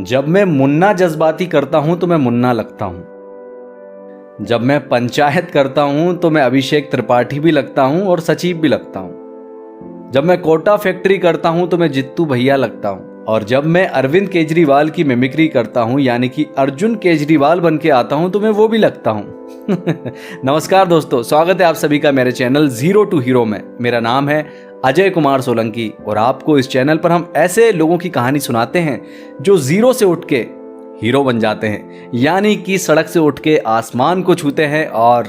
जब मैं मुन्ना जज्बाती करता हूं तो मैं मुन्ना लगता हूं। जब मैं पंचायत करता हूं तो मैं अभिषेक त्रिपाठी भी लगता हूं और सचिव भी लगता हूं। जब मैं कोटा फैक्ट्री करता हूं तो मैं जित्तू भैया लगता हूं। और जब मैं अरविंद केजरीवाल की मिमिक्री करता हूं यानी कि अर्जुन केजरीवाल बन के आता हूं तो मैं वो भी लगता हूं। नमस्कार दोस्तों, स्वागत है आप सभी का मेरे चैनल जीरो टू हीरो में। मेरा नाम है अजय कुमार सोलंकी और आपको इस चैनल पर हम ऐसे लोगों की कहानी सुनाते हैं जो जीरो से उठ के हीरो बन जाते हैं, यानी कि सड़क से उठ के आसमान को छूते हैं और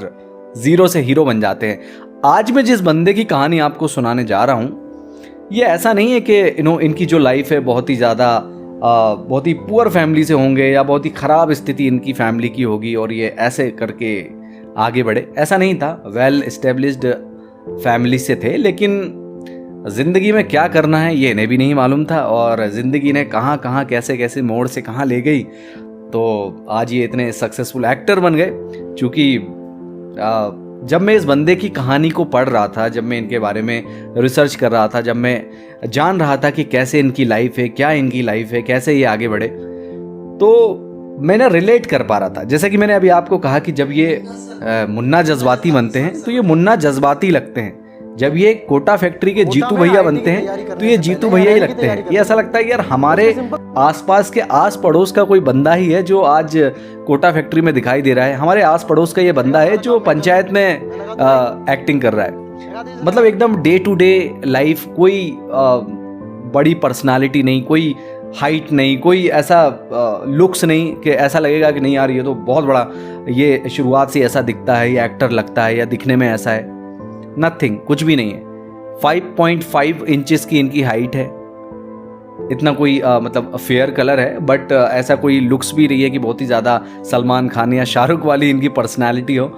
जीरो से हीरो बन जाते हैं। आज मैं जिस बंदे की कहानी आपको सुनाने जा रहा हूँ, ये ऐसा नहीं है कि इनकी जो लाइफ है बहुत ही पुअर फैमिली से होंगे या बहुत ही ख़राब स्थिति इनकी फैमिली की होगी और ये ऐसे करके आगे बढ़े। ऐसा नहीं था, वेल एस्टेब्लिश्ड फैमिली से थे, लेकिन ज़िंदगी में क्या करना है ये इन्हें भी नहीं मालूम था और ज़िंदगी ने कहाँ कहाँ कैसे कैसे मोड़ से कहाँ ले गई, तो आज ये इतने सक्सेसफुल एक्टर बन गए। क्योंकि जब मैं इस बंदे की कहानी को पढ़ रहा था, जब मैं इनके बारे में रिसर्च कर रहा था, जब मैं जान रहा था कि कैसे इनकी लाइफ है, क्या इनकी लाइफ है, कैसे ये आगे बढ़े, तो मैं ना रिलेट कर पा रहा था। जैसे कि मैंने अभी आपको कहा कि जब ये मुन्ना जज्बाती बनते हैं तो ये मुन्ना जज्बाती लगते हैं। जब ये कोटा फैक्ट्री के जीतू भैया बनते हैं तो ये जीतू भैया ही लगते हैं। ये ऐसा लगता है कि यार हमारे आसपास के आस पड़ोस का कोई बंदा ही है जो आज कोटा फैक्ट्री में दिखाई दे रहा है। हमारे आस पड़ोस का ये बंदा है जो पंचायत में एक्टिंग कर रहा है। मतलब एकदम डे टू डे लाइफ, कोई बड़ी पर्सनालिटी नहीं, कोई हाइट नहीं, कोई ऐसा लुक्स नहीं कि ऐसा लगेगा कि नहीं यार ये तो बहुत बड़ा, ये शुरुआत से ऐसा दिखता है, ये एक्टर लगता है या दिखने में ऐसा है। नथिंग, कुछ भी नहीं है। 5.5 इंचेस की इनकी हाइट है। इतना कोई मतलब फेयर कलर है, बट ऐसा कोई लुक्स भी रही है कि बहुत ही ज़्यादा सलमान खान या शाहरुख वाली इनकी पर्सनालिटी हो।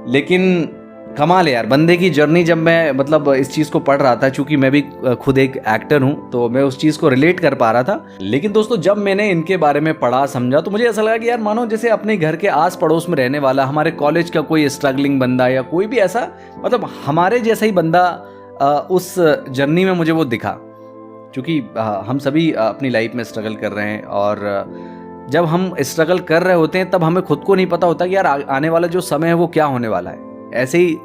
लेकिन कमाल है यार बंदे की जर्नी। जब मैं मतलब इस चीज़ को पढ़ रहा था, चूंकि मैं भी खुद एक एक्टर हूँ, तो मैं उस चीज़ को रिलेट कर पा रहा था। लेकिन दोस्तों, जब मैंने इनके बारे में पढ़ा समझा तो मुझे ऐसा लगा कि यार मानो जैसे अपने घर के आस पड़ोस में रहने वाला, हमारे कॉलेज का कोई स्ट्रगलिंग बंदा या कोई भी ऐसा, मतलब हमारे जैसा ही बंदा उस जर्नी में मुझे वो दिखा। क्योंकि हम सभी अपनी लाइफ में स्ट्रगल कर रहे हैं और जब हम स्ट्रगल कर रहे होते हैं तब हमें खुद को नहीं पता होता कि यार आने वाला जो समय है वो क्या होने वाला है। ऐसे ही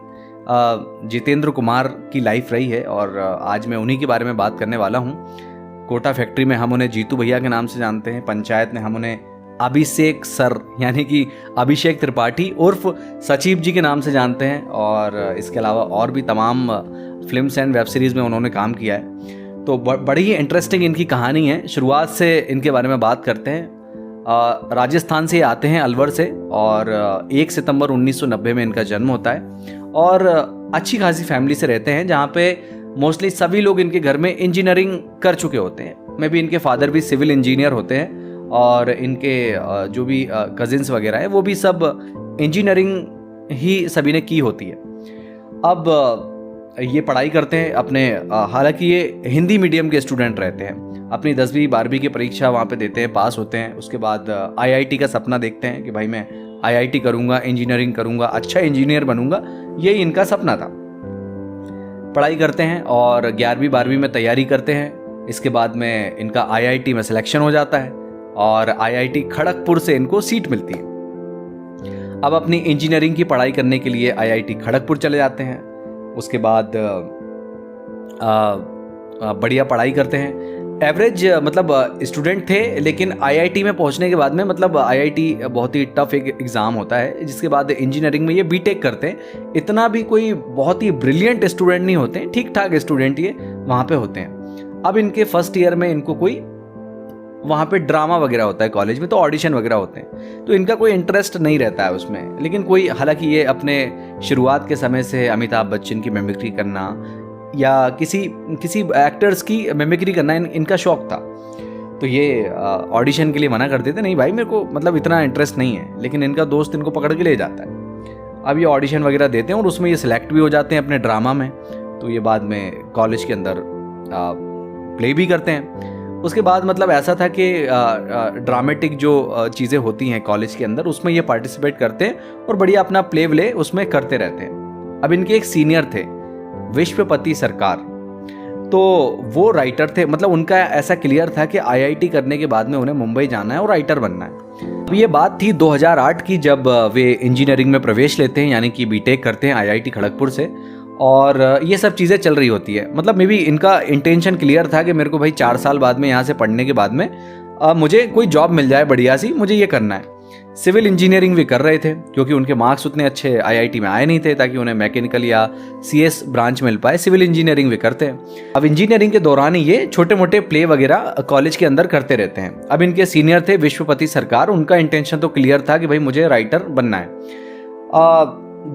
जितेंद्र कुमार की लाइफ रही है और आज मैं उन्हीं के बारे में बात करने वाला हूँ। कोटा फैक्ट्री में हम उन्हें जीतू भैया के नाम से जानते हैं, पंचायत में हम उन्हें अभिषेक सर यानी कि अभिषेक त्रिपाठी उर्फ सचिव जी के नाम से जानते हैं और इसके अलावा और भी तमाम फिल्म्स एंड वेब सीरीज़ में उन्होंने काम किया है। तो बड़ी ही इंटरेस्टिंग इनकी कहानी है। शुरुआत से इनके बारे में बात करते हैं। राजस्थान से आते हैं, अलवर से, और 1 सितंबर 1990 में इनका जन्म होता है और अच्छी खासी फैमिली से रहते हैं जहाँ पे मोस्टली सभी लोग इनके घर में इंजीनियरिंग कर चुके होते हैं। मे भी इनके फादर भी सिविल इंजीनियर होते हैं और इनके जो भी कजिन्स वगैरह हैं वो भी सब इंजीनियरिंग ही सभी ने की होती है। अब ये पढ़ाई करते हैं अपने, हालांकि ये हिंदी मीडियम के स्टूडेंट रहते हैं। अपनी 10वीं 12वीं की परीक्षा वहाँ पे देते हैं, पास होते हैं। उसके बाद IIT का सपना देखते हैं कि भाई मैं IIT करूँगा, इंजीनियरिंग करूँगा, अच्छा इंजीनियर बनूँगा, यही इनका सपना था। पढ़ाई करते हैं और 11वीं 12वीं में तैयारी करते हैं। इसके बाद में इनका IIT में सिलेक्शन हो जाता है और IIT खड़गपुर से इनको सीट मिलती है। अब अपनी इंजीनियरिंग की पढ़ाई करने के लिए IIT खड़गपुर चले जाते हैं। उसके बाद बढ़िया पढ़ाई करते हैं। एवरेज मतलब स्टूडेंट थे, लेकिन IIT में पहुंचने के बाद में, मतलब IIT बहुत ही टफ एक एग्ज़ाम होता है, जिसके बाद इंजीनियरिंग में ये बीटेक करते हैं। इतना भी कोई बहुत ही ब्रिलियंट स्टूडेंट नहीं होते हैं, ठीक ठाक स्टूडेंट ये वहाँ पे होते हैं। अब इनके फर्स्ट ईयर में इनको कोई वहाँ पे ड्रामा वगैरह होता है कॉलेज में, तो ऑडिशन वगैरह होते हैं, तो इनका कोई इंटरेस्ट नहीं रहता है उसमें। लेकिन कोई, हालांकि ये अपने शुरुआत के समय से अमिताभ बच्चन की मिमिक्री करना या किसी एक्टर्स की मिमिक्री करना इनका शौक था। तो ये ऑडिशन के लिए मना कर देते, नहीं भाई मेरे को मतलब इतना इंटरेस्ट नहीं है। लेकिन इनका दोस्त इनको पकड़ के ले जाता है। अब ये ऑडिशन वगैरह देते हैं और उसमें ये सिलेक्ट भी हो जाते हैं अपने ड्रामा में। तो ये बाद में कॉलेज के अंदर प्ले भी करते हैं। उसके बाद मतलब ऐसा था कि ड्रामेटिक जो चीज़ें होती हैं कॉलेज के अंदर, उसमें ये पार्टिसिपेट करते हैं और बढ़िया अपना प्ले व्ले उसमें करते रहते हैं। अब इनके एक सीनियर थे, विश्वपति सरकार। तो वो राइटर थे, मतलब उनका ऐसा क्लियर था कि आईआईटी करने के बाद में उन्हें मुंबई जाना है और राइटर बनना है। अब ये बात थी 2008 की, जब वे इंजीनियरिंग में प्रवेश लेते हैं, यानी कि बीटेक करते हैं आईआईटी खड़गपुर से, और ये सब चीज़ें चल रही होती है। मतलब मे बी इनका इंटेंशन क्लियर था कि मेरे को भाई 4 साल बाद में यहाँ से पढ़ने के बाद में मुझे कोई जॉब मिल जाए बढ़िया सी, मुझे ये करना है। सिविल इंजीनियरिंग भी कर रहे थे, क्योंकि उनके मार्क्स उतने अच्छे आईआईटी में आए नहीं थे ताकि उन्हें मैकेनिकल या सीएस ब्रांच मिल पाए। सिविल इंजीनियरिंग भी करते हैं। अब इंजीनियरिंग के दौरान ही ये छोटे मोटे प्ले वगैरह कॉलेज के अंदर करते रहते हैं। अब इनके सीनियर थे विश्वपति सरकार, उनका इंटेंशन तो क्लियर था कि भाई मुझे राइटर बनना है।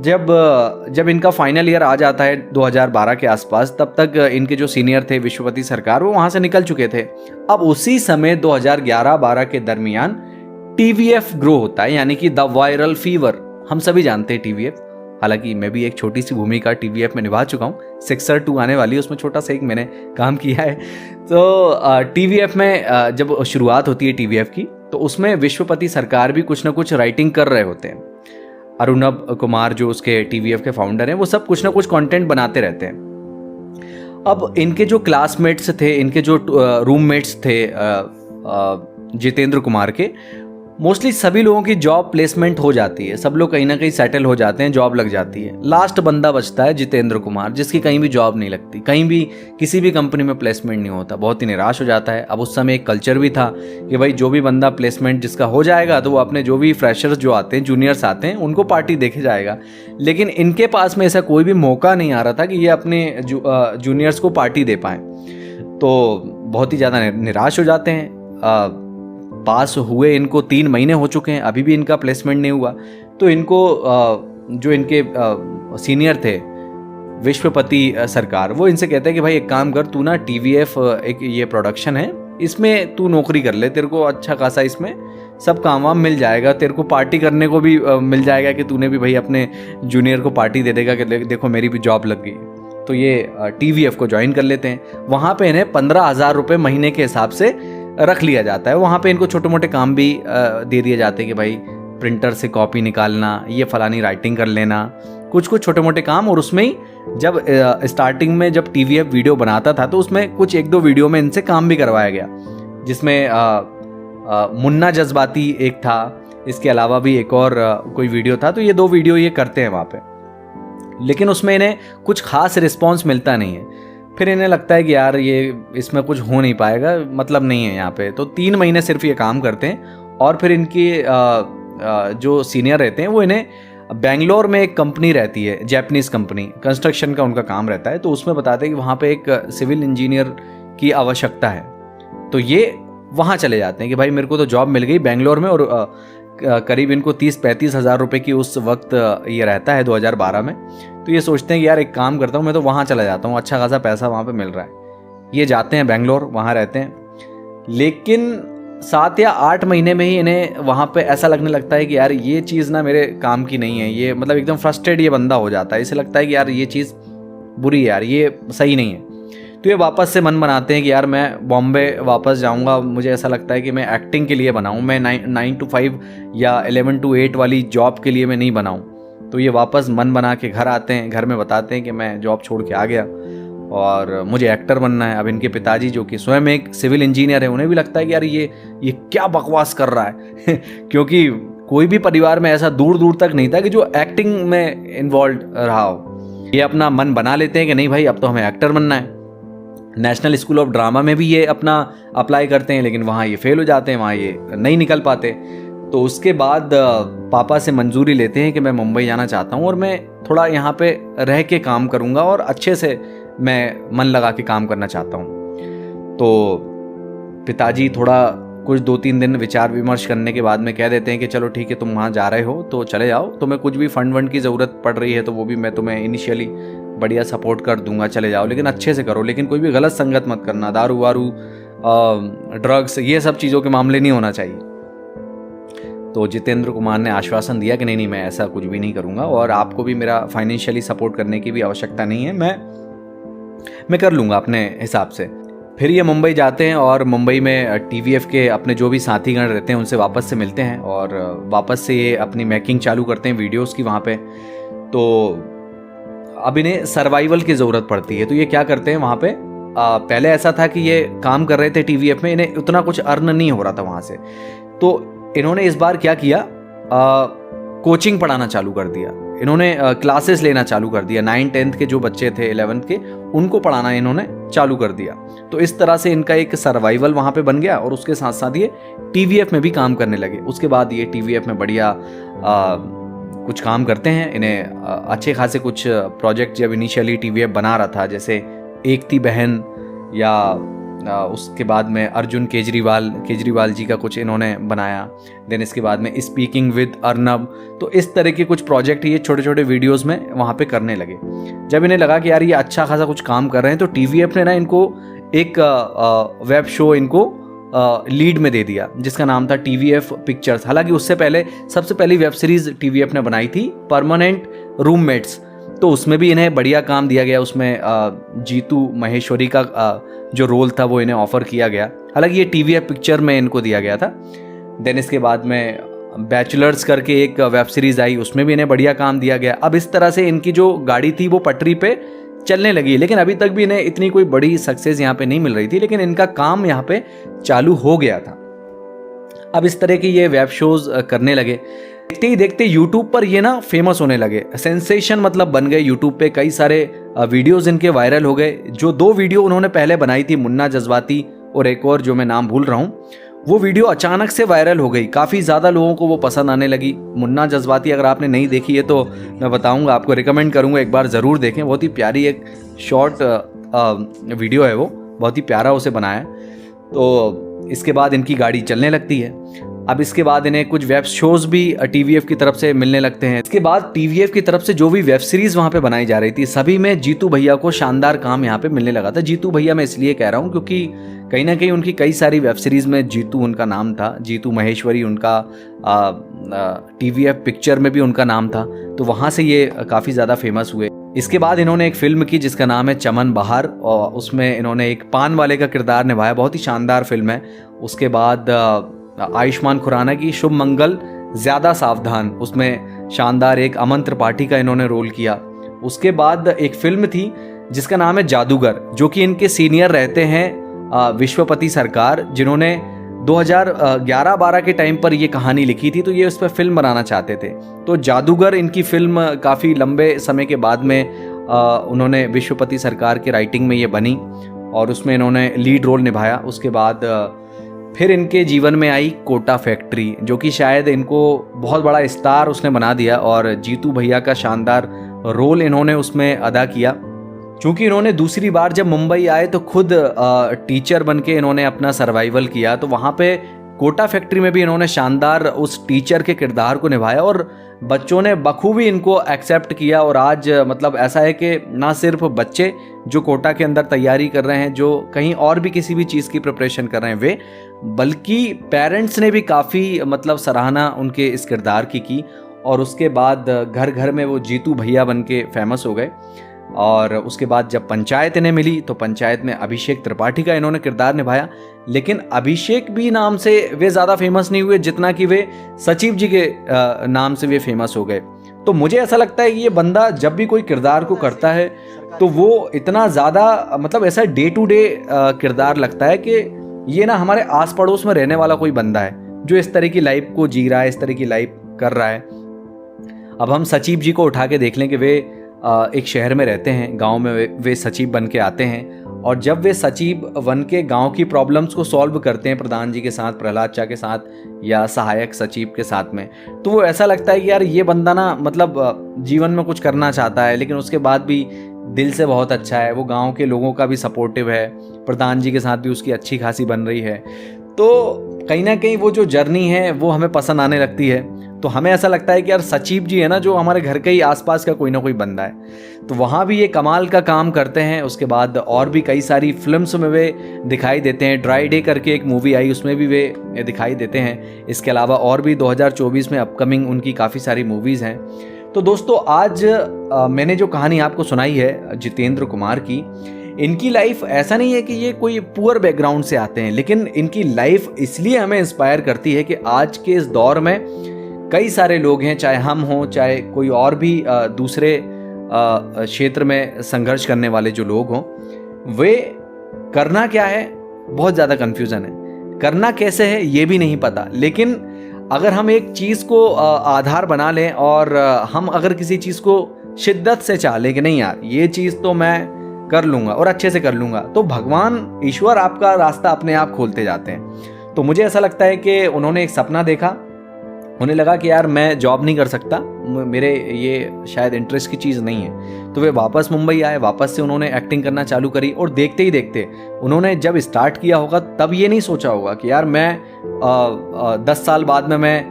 जब इनका फाइनल ईयर आ जाता है 2012 के आसपास, तब तक इनके जो सीनियर थे विश्वपति सरकार, वो वहाँ से निकल चुके थे। अब उसी समय 2011-12 के दरमियान टीवीएफ ग्रो होता है, यानी कि द वायरल फीवर। हम सभी जानते हैं टीवीएफ, हालांकि मैं भी एक छोटी सी भूमिका टीवीएफ में निभा चुका हूँ। सिक्सर 2 आने वाली है, उसमें छोटा सा एक मैंने काम किया है। तो टीवीएफ में जब शुरुआत होती है टीवीएफ की, तो उसमें विश्वपति सरकार भी कुछ ना कुछ राइटिंग कर रहे होते हैं। अरुणब कुमार जो उसके टीवीएफ के फाउंडर हैं, वो सब कुछ ना कुछ कंटेंट बनाते रहते हैं। अब इनके जो क्लासमेट्स थे, इनके जो रूममेट्स थे जितेंद्र कुमार के, मोस्टली सभी लोगों की जॉब प्लेसमेंट हो जाती है। सब लोग कहीं ना कहीं सेटल हो जाते हैं, जॉब लग जाती है। लास्ट बंदा बचता है जितेंद्र कुमार, जिसकी कहीं भी जॉब नहीं लगती, कहीं भी किसी भी कंपनी में प्लेसमेंट नहीं होता। बहुत ही निराश हो जाता है। अब उस समय एक कल्चर भी था कि भाई जो भी बंदा प्लेसमेंट जिसका हो जाएगा, तो वो अपने जो भी फ्रेशर्स जो आते हैं, जूनियर्स आते हैं, उनको पार्टी देखे जाएगा। लेकिन इनके पास में ऐसा कोई भी मौका नहीं आ रहा था कि ये अपने जूनियर्स को पार्टी दे पाएँ। तो बहुत ही ज़्यादा निराश हो जाते हैं। पास हुए इनको 3 महीने हो चुके हैं, अभी भी इनका प्लेसमेंट नहीं हुआ। तो इनको जो इनके सीनियर थे विश्वपति सरकार, वो इनसे कहते हैं कि भाई एक काम कर, तू ना टीवीएफ एक ये प्रोडक्शन है, इसमें तू नौकरी कर ले, तेरे को अच्छा खासा इसमें सब काम वाम मिल जाएगा, तेरे को पार्टी करने को भी मिल जाएगा कि तूने भी भाई अपने जूनियर को पार्टी दे देगा कि देखो मेरी भी जॉब लग गई। तो ये टीवीएफ को ज्वाइन कर लेते हैं। वहाँ पे इन्हें 15,000 रुपये महीने के हिसाब से रख लिया जाता है। वहाँ पे इनको छोटे मोटे काम भी दे दिए जाते हैं कि भाई प्रिंटर से कॉपी निकालना, ये फलानी राइटिंग कर लेना, कुछ कुछ छोटे मोटे काम। और उसमें ही जब स्टार्टिंग में जब टीवीएफ वीडियो बनाता था, तो उसमें कुछ 1-2 वीडियो में इनसे काम भी करवाया गया, जिसमें मुन्ना जज्बाती एक था, इसके अलावा भी एक और कोई वीडियो था। तो ये 2 वीडियो ये करते हैं वहाँ पे, लेकिन उसमें इन्हें कुछ खास रिस्पॉन्स मिलता नहीं है। फिर इन्हें लगता है कि यार ये इसमें कुछ हो नहीं पाएगा, मतलब नहीं है यहाँ पे। तो 3 महीने सिर्फ ये काम करते हैं, और फिर इनकी जो सीनियर रहते हैं, वो इन्हें बेंगलोर में एक कंपनी रहती है, जापानीज़ कंपनी, कंस्ट्रक्शन का उनका काम रहता है। तो उसमें बताते हैं कि वहाँ पे एक सिविल इंजीनियर की आवश्यकता है। तो ये वहाँ चले जाते हैं कि भाई मेरे को तो जॉब मिल गई बेंगलोर में, और करीब इनको 30-35 हज़ार रुपये की उस वक्त ये रहता है 2012 में। तो ये सोचते हैं कि यार एक काम करता हूँ, मैं तो वहाँ चला जाता हूँ, अच्छा खासा पैसा वहाँ पे मिल रहा है। ये जाते हैं बेंगलोर, वहाँ रहते हैं। लेकिन 7 या 8 महीने में ही इन्हें वहाँ पे ऐसा लगने लगता है कि यार ये चीज़ ना मेरे काम की नहीं है। ये मतलब एकदम फ्रस्ट्रेट ये बंदा हो जाता है, इसे लगता है कि यार ये चीज़ बुरी है, यार ये सही नहीं है। तो ये वापस से मन बनाते हैं कि यार मैं बॉम्बे वापस जाऊंगा, मुझे ऐसा लगता है कि मैं एक्टिंग के लिए बनाऊं, मैं 9 to 5 या 11 to 8 वाली जॉब के लिए मैं नहीं बनाऊं। तो ये वापस मन बना के घर आते हैं, घर में बताते हैं कि मैं जॉब छोड़ के आ गया और मुझे एक्टर बनना है। अब इनके पिताजी जो कि स्वयं एक सिविल इंजीनियर है, उन्हें भी लगता है कि यार ये क्या बकवास कर रहा है क्योंकि कोई भी परिवार में ऐसा दूर दूर तक नहीं था कि जो एक्टिंग में इन्वॉल्व रहा हो। ये अपना मन बना लेते हैं कि नहीं भाई अब तो हमें एक्टर बनना है। नेशनल स्कूल ऑफ ड्रामा में भी ये अपना अप्लाई करते हैं, लेकिन वहाँ ये फेल हो जाते हैं, वहाँ ये नहीं निकल पाते। तो उसके बाद पापा से मंजूरी लेते हैं कि मैं मुंबई जाना चाहता हूँ और मैं थोड़ा यहाँ पे रह के काम करूँगा और अच्छे से मैं मन लगा के काम करना चाहता हूँ। तो पिताजी थोड़ा कुछ 2-3 दिन विचार विमर्श करने के बाद में कह देते हैं कि चलो ठीक है, तुम वहाँ जा रहे हो तो चले जाओ, तुम्हें कुछ भी फंड वंड की ज़रूरत पड़ रही है तो वो भी मैं तुम्हें इनिशियली बढ़िया सपोर्ट कर दूंगा, चले जाओ, लेकिन अच्छे से करो, लेकिन कोई भी गलत संगत मत करना, दारू वारू ड्रग्स ये सब चीज़ों के मामले नहीं होना चाहिए। तो जितेंद्र कुमार ने आश्वासन दिया कि नहीं मैं ऐसा कुछ भी नहीं करूँगा और आपको भी मेरा फाइनेंशियली सपोर्ट करने की भी आवश्यकता नहीं है, मैं कर लूँगा अपने हिसाब से। फिर ये मुंबई जाते हैं और मुंबई में टीवीएफ के अपने जो भी साथीगण रहते हैं उनसे वापस से मिलते हैं और वापस से ये अपनी मेकिंग चालू करते हैं वीडियोस की वहाँ पे। तो अब इन्हें सर्वाइवल की ज़रूरत पड़ती है, तो ये क्या करते हैं वहाँ पे पहले ऐसा था कि ये काम कर रहे थे टीवीएफ में, इन्हें उतना कुछ अर्न नहीं हो रहा था वहाँ से, तो इन्होंने इस बार क्या किया, कोचिंग पढ़ाना चालू कर दिया। इन्होंने क्लासेस लेना चालू कर दिया। 9-10th के जो बच्चे थे, 11th के, उनको पढ़ाना इन्होंने चालू कर दिया। तो इस तरह से इनका एक सर्वाइवल वहाँ पे बन गया और उसके साथ साथ ये टीवीएफ में भी काम करने लगे। उसके बाद ये टीवीएफ में बढ़िया कुछ काम करते हैं। इन्हें अच्छे खासे कुछ प्रोजेक्ट जब इनिशियली टीवीएफ बना रहा था, जैसे एक थी बहन, या उसके बाद में अर्जुन केजरीवाल जी का कुछ इन्होंने बनाया। देन इसके बाद में स्पीकिंग विद अर्नब। तो इस तरह के कुछ प्रोजेक्ट ये छोटे छोटे वीडियोस में वहाँ पे करने लगे। जब इन्हें लगा कि यार ये अच्छा खासा कुछ काम कर रहे हैं, तो टीवीएफ ने ना इनको एक वेब शो इनको लीड में दे दिया, जिसका नाम था टीवीएफ पिक्चर्स। हालांकि उससे पहले सबसे पहली वेब सीरीज टीवीएफ ने बनाई थी परमानेंट रूममेट्स, तो उसमें भी इन्हें बढ़िया काम दिया गया। उसमें जीतू महेश्वरी का जो रोल था वो इन्हें ऑफर किया गया। हालांकि ये टीवीएफ पिक्चर में इनको दिया गया था। देन इसके बाद में बैचलर्स करके एक वेब सीरीज आई, उसमें भी इन्हें बढ़िया काम दिया गया। अब इस तरह से इनकी जो गाड़ी थी वो पटरी पे चलने लगी, लेकिन अभी तक भी इन्हें इतनी कोई बड़ी सक्सेस यहाँ पे नहीं मिल रही थी, लेकिन इनका काम यहाँ पे चालू हो गया था। अब इस तरह की ये वेब शोज करने लगे। देखते ही देखते यूट्यूब पर ये ना फेमस होने लगे, सेंसेशन मतलब बन गए। यूट्यूब पे कई सारे वीडियोस इनके वायरल हो गए। जो 2 वीडियो उन्होंने पहले बनाई थी, मुन्ना जज्बाती और एक और जो मैं नाम भूल रहा हूँ, वो वीडियो अचानक से वायरल हो गई। काफ़ी ज़्यादा लोगों को वो पसंद आने लगी। मुन्ना जज्बाती अगर आपने नहीं देखी है तो मैं बताऊँगा, आपको रिकमेंड करूँगा एक बार ज़रूर देखें। बहुत ही प्यारी एक शॉर्ट वीडियो है वो, बहुत ही प्यारा उसे बनाया है। तो इसके बाद इनकी गाड़ी चलने लगती है। अब इसके बाद इन्हें कुछ वेब शोज़ भी टीवीएफ की तरफ से मिलने लगते हैं। इसके बाद टीवीएफ की तरफ से जो भी वेब सीरीज़ वहाँ पे बनाई जा रही थी, सभी में जीतू भैया को शानदार काम यहाँ पे मिलने लगा था। जीतू भैया मैं इसलिए कह रहा हूँ क्योंकि कहीं ना कहीं उनकी कई सारी वेब सीरीज़ में जीतू उनका नाम था। जीतू महेश्वरी उनका टीवीएफ पिक्चर में भी उनका नाम था, तो वहाँ से ये काफ़ी ज़्यादा फेमस हुए। इसके बाद इन्होंने एक फिल्म की जिसका नाम है चमन बहार, और उसमें इन्होंने एक पान वाले का किरदार निभाया। बहुत ही शानदार फिल्म है। उसके बाद आयुष्मान खुराना की शुभ मंगल ज़्यादा सावधान, उसमें शानदार एक अमन त्रिपाठी का इन्होंने रोल किया। उसके बाद एक फिल्म थी जिसका नाम है जादूगर, जो कि इनके सीनियर रहते हैं विश्वपति सरकार, जिन्होंने 2011-12 के टाइम पर ये कहानी लिखी थी, तो ये उस पर फिल्म बनाना चाहते थे। तो जादूगर इनकी फिल्म काफ़ी लंबे समय के बाद में उन्होंने विश्वपति सरकार के राइटिंग में ये बनी और उसमें इन्होंने लीड रोल निभाया। उसके बाद फिर इनके जीवन में आई कोटा फैक्ट्री, जो कि शायद इनको बहुत बड़ा स्टार उसने बना दिया, और जीतू भैया का शानदार रोल इन्होंने उसमें अदा किया। क्योंकि इन्होंने दूसरी बार जब मुंबई आए तो खुद टीचर बन के इन्होंने अपना सर्वाइवल किया, तो वहाँ पे कोटा फैक्ट्री में भी इन्होंने शानदार उस टीचर के किरदार को निभाया और बच्चों ने बखूबी इनको एक्सेप्ट किया। और आज मतलब ऐसा है कि ना सिर्फ बच्चे जो कोटा के अंदर तैयारी कर रहे हैं, जो कहीं और भी किसी भी चीज़ की प्रिपरेशन कर रहे हैं वे, बल्कि पेरेंट्स ने भी काफ़ी मतलब सराहना उनके इस किरदार की। और उसके बाद घर घर में वो जीतू भैया बन के फेमस हो गए। और उसके बाद जब पंचायत इन्हें मिली तो पंचायत में अभिषेक त्रिपाठी का इन्होंने किरदार निभाया। लेकिन अभिषेक भी नाम से वे ज़्यादा फेमस नहीं हुए जितना कि वे सचिव जी के नाम से वे फेमस हो गए। तो मुझे ऐसा लगता है कि ये बंदा जब भी कोई किरदार को करता है तो वो इतना ज़्यादा मतलब ऐसा डे टू डे किरदार लगता है कि ये ना हमारे आस पड़ोस में रहने वाला कोई बंदा है जो इस तरह की लाइफ को जी रहा है, इस तरह की लाइफ कर रहा है। अब हम सचिव जी को उठा के देख लें कि वे एक शहर में रहते हैं, गांव में वे सचिव बन के आते हैं, और जब वे सचिव बन के गाँव की प्रॉब्लम्स को सॉल्व करते हैं प्रधान जी के साथ, प्रहलाद चा के साथ या सहायक सचिव के साथ में, तो वो ऐसा लगता है कि यार ये बंदा ना मतलब जीवन में कुछ करना चाहता है, लेकिन उसके बाद भी दिल से बहुत अच्छा है। वो गांव के लोगों का भी सपोर्टिव है, प्रधान जी के साथ भी उसकी अच्छी खासी बन रही है। तो कहीं ना कहीं वो जो जर्नी है वो हमें पसंद आने लगती है। तो हमें ऐसा लगता है कि यार सचिव जी है ना, जो हमारे घर के ही आसपास का कोई ना कोई बंदा है, तो वहाँ भी ये कमाल का काम करते हैं। उसके बाद और भी कई सारी फिल्म्स में वे दिखाई देते हैं। ड्राई डे करके एक मूवी आई, उसमें भी वे दिखाई देते हैं। इसके अलावा और भी 2024 में अपकमिंग उनकी काफ़ी सारी मूवीज़ हैं। तो दोस्तों आज मैंने जो कहानी आपको सुनाई है जितेंद्र कुमार की, इनकी लाइफ ऐसा नहीं है कि ये कोई पुअर बैकग्राउंड से आते हैं, लेकिन इनकी लाइफ इसलिए हमें इंस्पायर करती है कि आज के इस दौर में कई सारे लोग हैं, चाहे हम हों चाहे कोई और भी दूसरे क्षेत्र में संघर्ष करने वाले जो लोग हों, वे करना क्या है बहुत ज़्यादा कन्फ्यूज़न है, करना कैसे है ये भी नहीं पता। लेकिन अगर हम एक चीज़ को आधार बना लें और हम अगर किसी चीज़ को शिद्दत से चाह लें कि नहीं यार ये चीज़ तो मैं कर लूँगा और अच्छे से कर लूँगा, तो भगवान ईश्वर आपका रास्ता अपने आप खोलते जाते हैं। तो मुझे ऐसा लगता है कि उन्होंने एक सपना देखा, उन्हें लगा कि यार मैं जॉब नहीं कर सकता, मेरे ये शायद इंटरेस्ट की चीज़ नहीं है। तो वे वापस मुंबई आए, वापस से उन्होंने एक्टिंग करना चालू करी और देखते ही देखते उन्होंने जब स्टार्ट किया होगा तब ये नहीं सोचा होगा कि यार मैं 10 साल बाद में मैं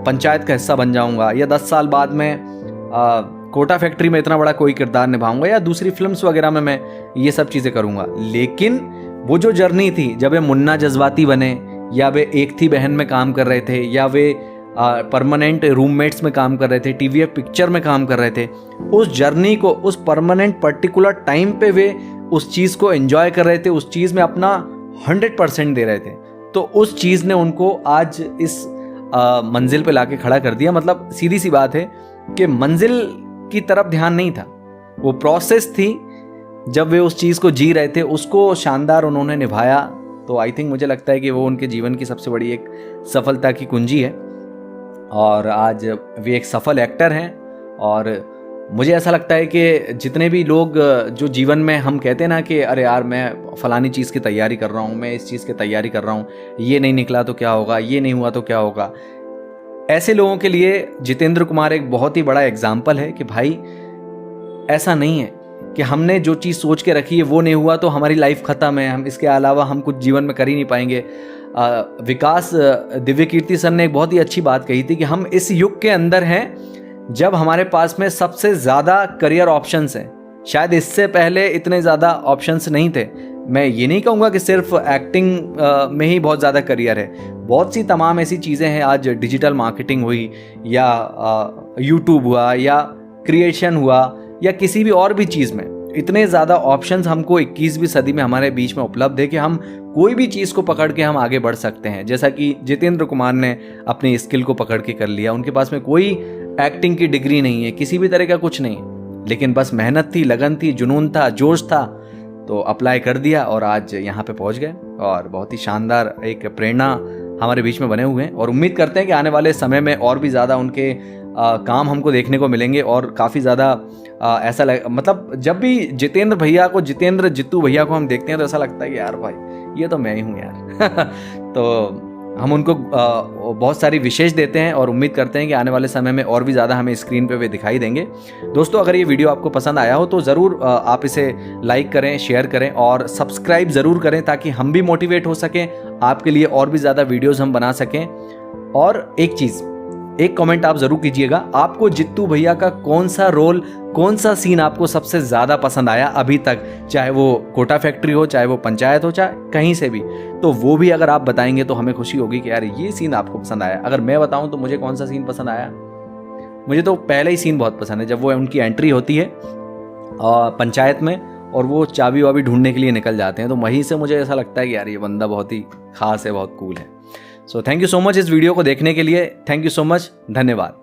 पंचायत का हिस्सा बन जाऊंगा, या 10 साल बाद में कोटा फैक्ट्री में इतना बड़ा कोई किरदार निभाऊंगा, या दूसरी फिल्म्स वगैरह में मैं ये सब चीज़ें करूंगा। लेकिन वो जो जर्नी थी, जब वे मुन्ना जज्बाती बने, या वे एक थी बहन में काम कर रहे थे, या वे परमानेंट रूममेट्स में काम कर रहे थे, टीवीएफ पिक्चर में काम कर रहे थे, उस जर्नी को, उस परमानेंट पर्टिकुलर टाइम पे वे उस चीज़ को एंजॉय कर रहे थे, उस चीज़ में अपना 100% दे रहे थे। तो उस चीज़ ने उनको आज इस मंजिल पे लाके खड़ा कर दिया। मतलब सीधी सी बात है कि मंजिल की तरफ ध्यान नहीं था, वो प्रोसेस थी। जब वे उस चीज़ को जी रहे थे उसको शानदार उन्होंने निभाया। तो आई थिंक मुझे लगता है कि वो उनके जीवन की सबसे बड़ी एक सफलता की कुंजी है, और आज वे एक सफल एक्टर हैं। और मुझे ऐसा लगता है कि जितने भी लोग जो जीवन में हम कहते हैं ना कि अरे यार मैं फ़लानी चीज़ की तैयारी कर रहा हूँ, मैं इस चीज़ की तैयारी कर रहा हूँ, ये नहीं निकला तो क्या होगा, ये नहीं हुआ तो क्या होगा, ऐसे लोगों के लिए जितेंद्र कुमार एक बहुत ही बड़ा एग्जाम्पल है कि भाई ऐसा नहीं है कि हमने जो चीज़ सोच के रखी है वो नहीं हुआ तो हमारी लाइफ ख़त्म है, हम इसके अलावा हम कुछ जीवन में कर ही नहीं पाएंगे। विकास दिव्यकीर्ति सर ने एक बहुत ही अच्छी बात कही थी कि हम इस युग के अंदर हैं जब हमारे पास में सबसे ज़्यादा करियर ऑप्शंस हैं। शायद इससे पहले इतने ज़्यादा ऑप्शंस नहीं थे। मैं ये नहीं कहूँगा कि सिर्फ एक्टिंग में ही बहुत ज़्यादा करियर है, बहुत सी तमाम ऐसी चीज़ें हैं। आज डिजिटल मार्केटिंग हुई, या यूट्यूब हुआ, या क्रिएशन हुआ, या किसी भी और भी चीज़ में इतने ज़्यादा ऑप्शंस हमको 21वीं सदी में हमारे बीच में उपलब्ध है कि हम कोई भी चीज़ को पकड़ के हम आगे बढ़ सकते हैं। जैसा कि जितेंद्र कुमार ने अपनी स्किल को पकड़ के कर लिया। उनके पास में कोई एक्टिंग की डिग्री नहीं है, किसी भी तरह का कुछ नहीं, लेकिन बस मेहनत थी, लगन थी, जुनून था, जोश था, तो अप्लाई कर दिया और आज यहाँ पे पहुँच गए। और बहुत ही शानदार एक प्रेरणा हमारे बीच में बने हुए हैं, और उम्मीद करते हैं कि आने वाले समय में और भी ज़्यादा उनके काम हमको देखने को मिलेंगे। और काफ़ी ज़्यादा ऐसा मतलब जब भी जितेंद्र भैया को, जितेंद्र जित्तू भैया को हम देखते हैं तो ऐसा लगता है कि यार भाई ये तो मैं ही हूँ यार। तो हम उनको बहुत सारी विशेष देते हैं और उम्मीद करते हैं कि आने वाले समय में और भी ज़्यादा हमें स्क्रीन पे वे दिखाई देंगे। दोस्तों, अगर ये वीडियो आपको पसंद आया हो तो ज़रूर आप इसे लाइक करें, शेयर करें और सब्सक्राइब ज़रूर करें, ताकि हम भी मोटिवेट हो सकें, आपके लिए और भी ज़्यादा वीडियोज़ हम बना सकें। और एक चीज़, एक कमेंट आप ज़रूर कीजिएगा, आपको जित्तू भैया का कौन सा रोल, कौन सा सीन आपको सबसे ज़्यादा पसंद आया अभी तक, चाहे वो कोटा फैक्ट्री हो, चाहे वो पंचायत हो, चाहे कहीं से भी, तो वो भी अगर आप बताएंगे तो हमें खुशी होगी कि यार ये सीन आपको पसंद आया। अगर मैं बताऊं तो मुझे कौन सा सीन पसंद आया, मुझे तो पहले ही सीन बहुत पसंद है, जब वो उनकी एंट्री होती है पंचायत में और वो चाबी वाबी ढूंढने के लिए निकल जाते हैं, तो वहीं से मुझे ऐसा लगता है कि यार ये बंदा बहुत ही खास है, बहुत कूल है। So thank you so much इस वीडियो को देखने के लिए। थैंक यू सो मच, धन्यवाद।